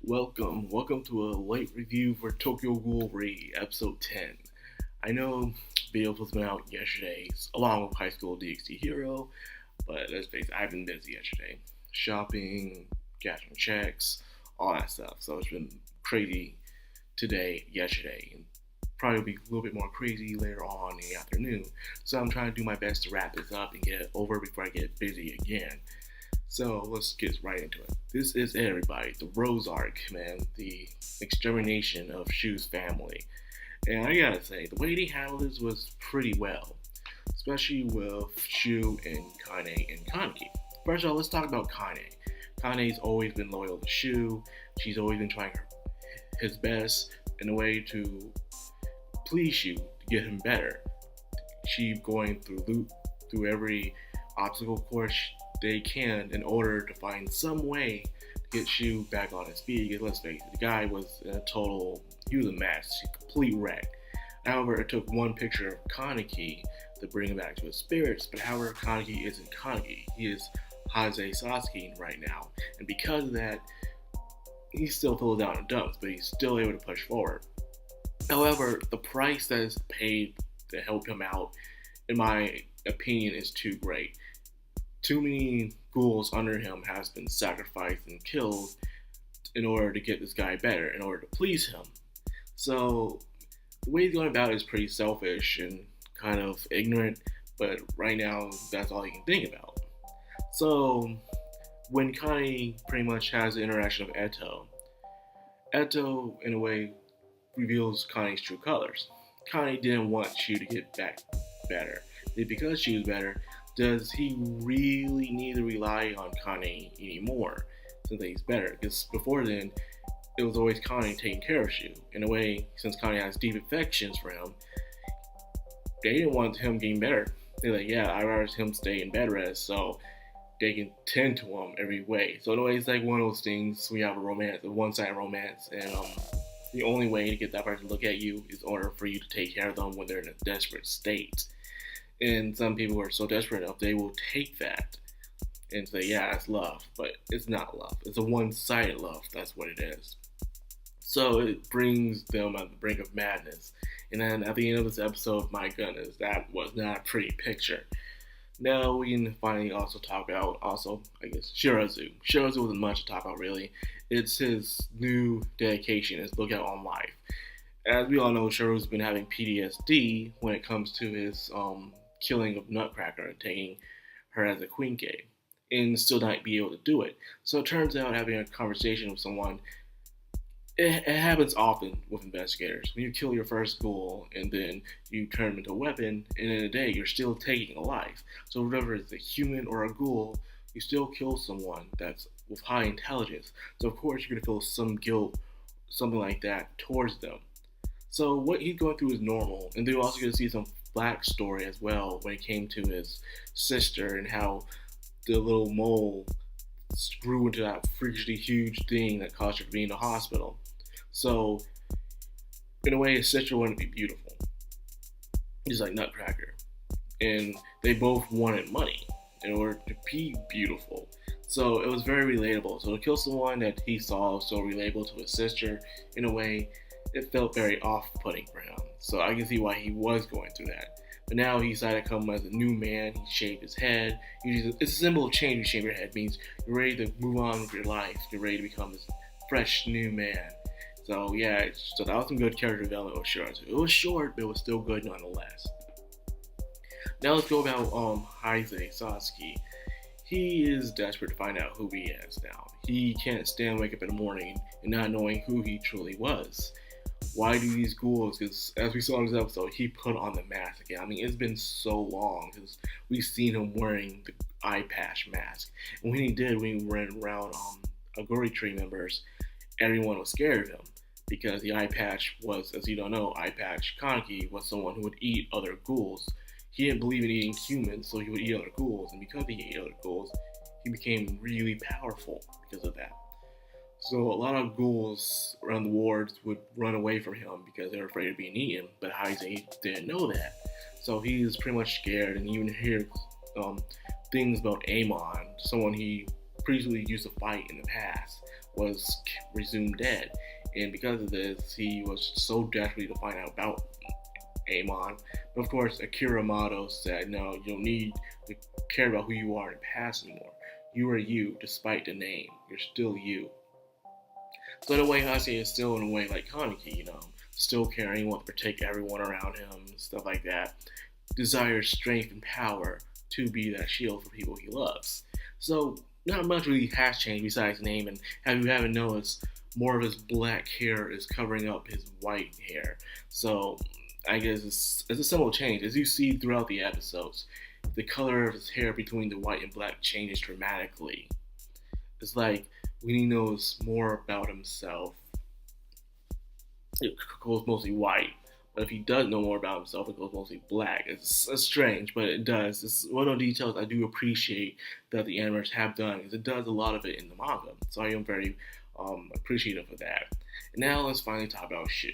Welcome to a late review for Tokyo Ghoul Re episode 10. I know video was been out yesterday, along with High School DxD Hero, but let's face it, I've been busy yesterday. Shopping, cashing checks, all that stuff. So it's been crazy yesterday, and probably be a little bit more crazy later on in the afternoon. So I'm trying to do my best to wrap this up and get it over before I get busy again. So let's get right into it. This is it, everybody. The Rose Arc, man. The extermination of Shu's family. And I gotta say, the way they handled this was pretty well. Especially with Shu and Kane and Kaneki. First of all, let's talk about Kane. Kane's always been loyal to Shu. She's always been trying his best in a way to please Shu, to get him better. She's going through every obstacle course they can in order to find some way to get Shu back on his feet. Because let's face it, the guy was he was a mess, a complete wreck. However, it took one picture of Kaneki to bring him back to his spirits. But however, Kaneki isn't Kaneki. He is Haze Sasuke right now. And because of that, he still falls down in dumps, but he's still able to push forward. However, the price that is paid to help him out, in my opinion, is too great. Too many ghouls under him has been sacrificed and killed in order to get this guy better, in order to please him. So the way he's going about it is pretty selfish and kind of ignorant, but right now that's all he can think about. So when Kane pretty much has the interaction of Eto in a way reveals Kane's true colors. Kane didn't want Shu to get back better. Because Shu's better, does he really need to rely on Kane anymore since he's better? Because before then, it was always Kane taking care of Shu. In a way, since Kane has deep affections for him, they didn't want him getting better. They're like, yeah, I'd rather him stay in bed rest so they can tend to him every way. So in a way, it's like one of those things we have a one-sided romance, and the only way to get that person to look at you is in order for you to take care of them when they're in a desperate state. And some people are so desperate enough, they will take that and say, yeah, it's love. But it's not love. It's a one-sided love. That's what it is. So it brings them at the brink of madness. And then at the end of this episode, my goodness, that was not a pretty picture. Now we can finally also talk about, Shirazu. Shirazu wasn't much to talk about, really. It's his new dedication, his lookout on life. As we all know, Shirazu's been having PTSD when it comes to his killing of Nutcracker and taking her as a queen cave, and still not be able to do it. So it turns out having a conversation with someone, it happens often with investigators. When you kill your first ghoul and then you turn him into a weapon, and in a day you're still taking a life. So whether it's a human or a ghoul, you still kill someone that's with high intelligence. So of course you're going to feel some guilt, something like that, towards them. So what he's going through is normal, and then you're also going to see some black story as well when it came to his sister and how the little mole grew into that freakishly huge thing that caused her to be in the hospital. So in a way, his sister wanted to be beautiful, just like Nutcracker, and they both wanted money in order to be beautiful. So it was very relatable. So to kill someone that he saw so relatable to his sister, in a way, it felt very off-putting for him. So I can see why he was going through that. But now he decided to come as a new man. He shaved his head. It's a symbol of change. You shave your head. It means you're ready to move on with your life. You're ready to become this fresh new man. So yeah, so that was some good character development with Shirazu. It was short, but it was still good nonetheless. Now let's go about Haze Sasuke. He is desperate to find out who he is now. He can't stand wake up in the morning and not knowing who he truly was. Why do these ghouls? Because as we saw in this episode, he put on the mask again. I mean, it's been so long because we've seen him wearing the eye patch mask. And when he ran around Aguri tree members, everyone was scared of him because the eye patch was, as you don't know, eye patch Kaneki was someone who would eat other ghouls. He didn't believe in eating humans, so he would eat other ghouls. And because he ate other ghouls, he became really powerful because of that. So a lot of ghouls around the wards would run away from him because they were afraid of being eaten, but Haze didn't know that. So he's pretty much scared, and you even hear things about Amon, someone he previously used to fight in the past was resumed dead. And because of this, he was so desperate to find out about Amon. But of course, Akira Mato said, no, you don't need to care about who you are in the past anymore. You are you, despite the name. You're still you. So in a way, Hase is still in a way like Kaneki, still caring, wants to protect everyone around him, stuff like that. Desires strength and power to be that shield for people he loves. So not much really has changed besides name, and if you haven't noticed, more of his black hair is covering up his white hair. So I guess it's a simple change. As you see throughout the episodes, the color of his hair between the white and black changes dramatically. It's like when he knows more about himself, it goes mostly white. But if he does know more about himself, it goes mostly black. It's strange, but it does. It's one of the details I do appreciate that the animators have done, because it does a lot of it in the manga. So I am very appreciative of that. And now let's finally talk about Shu.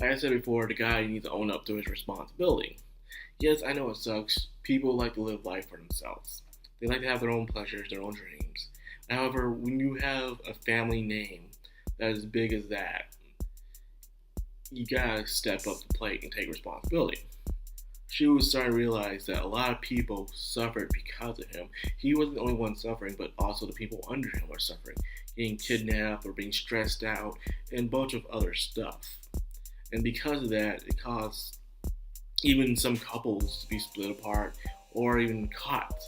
Like I said before, the guy needs to own up to his responsibility. Yes, I know it sucks. People like to live life for themselves. They like to have their own pleasures, their own dreams. However, when you have a family name that is as big as that, you gotta step up to the plate and take responsibility. Shu was starting to realize that a lot of people suffered because of him. He wasn't the only one suffering, but also the people under him were suffering, getting kidnapped or being stressed out, and a bunch of other stuff. And because of that, it caused even some couples to be split apart or even caught.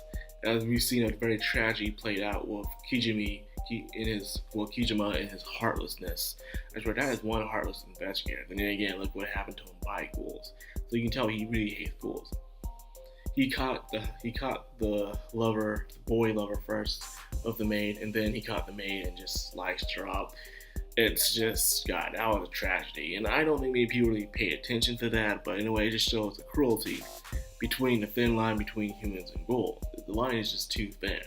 As we've seen a very tragedy played out with Kijima in his heartlessness. I swear that is one heartless investigator. And then again, look what happened to him by ghouls. So you can tell he really hates ghouls. He caught the boy lover first of the maid, and then he caught the maid and just sliced her up. It's just, God, that was a tragedy. And I don't think many people really pay attention to that, but in a way it just shows the cruelty between the thin line between humans and ghouls. The line is just too thin.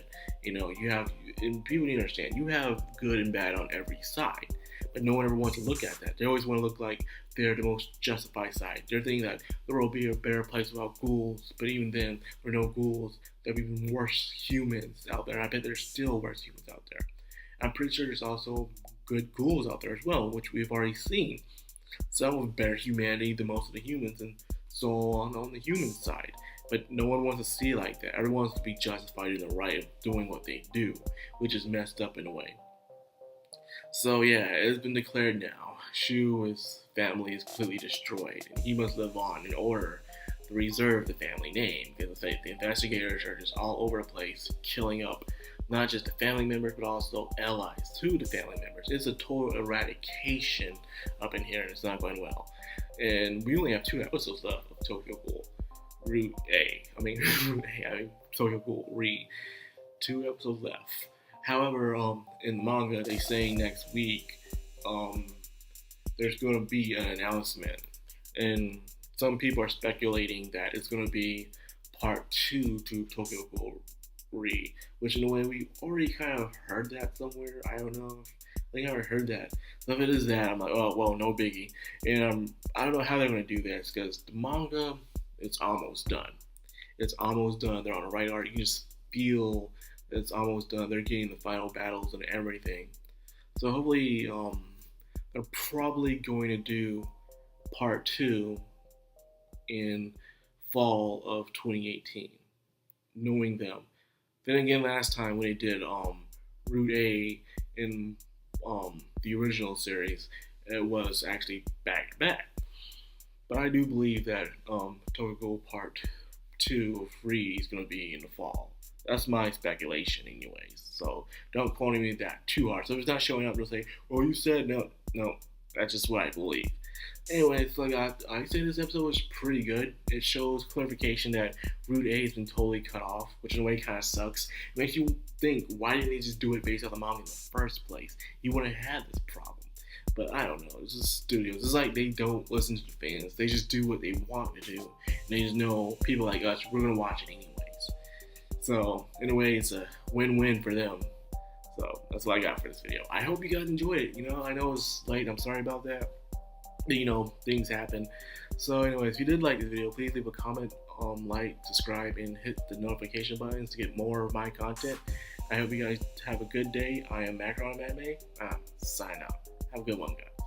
And people need to understand, you have good and bad on every side, but no one ever wants to look at that. They always want to look like they're the most justified side. They're thinking that there will be a better place without ghouls, but even then, there are no ghouls. There are even worse humans out there. I bet there's still worse humans out there. I'm pretty sure there's also good ghouls out there as well, which we've already seen. Some with better humanity than most of the humans, and so on the human side. But no one wants to see it like that. Everyone wants to be justified in the right of doing what they do, which is messed up in a way. So yeah, it's been declared now. Shu's family is completely destroyed, and he must live on in order to reserve the family name. Because the investigators are just all over the place, killing up not just the family members, but also allies to the family members. It's a total eradication up in here, and it's not going well. And we only have 2 episodes left of Tokyo Ghoul. Tokyo Ghoul Re. 2 episodes left. However, in the manga, they say next week, there's going to be an announcement. And some people are speculating that it's going to be part 2 to Tokyo Ghoul Re, which in a way we already kind of heard that somewhere. I don't know. I think I already heard that. So if it is that, I'm like, oh, well, no biggie. And I don't know how they're going to do this, because the manga, it's almost done. It's almost done. They're on the right arc. You can just feel that it's almost done. They're getting the final battles and everything. So hopefully, they're probably going to do part 2 in fall of 2018, knowing them. Then again, last time when they did Route A in the original series, it was actually back to back. But I do believe that Tokyo Ghoul Part 2 of Free is going to be in the fall. That's my speculation anyways. So don't quote me that too hard. So if it's not showing up, they'll say, oh, you said no. No, that's just what I believe. Anyways, like I say this episode was pretty good. It shows clarification that Route A has been totally cut off, which in a way kind of sucks. It makes you think, why didn't they just do it based off the manga in the first place? You wouldn't have this problem. But I don't know, it's just studios. It's like they don't listen to the fans. They just do what they want to do. And they just know people like us, we're going to watch it anyways. So, in a way, it's a win-win for them. So, that's what I got for this video. I hope you guys enjoyed it. I know it's late. I'm sorry about that. Things happen. So, anyways, if you did like this video, please leave a comment, like, subscribe, and hit the notification buttons to get more of my content. I hope you guys have a good day. I am Macron Anime. Sign out. Have a good one, guys.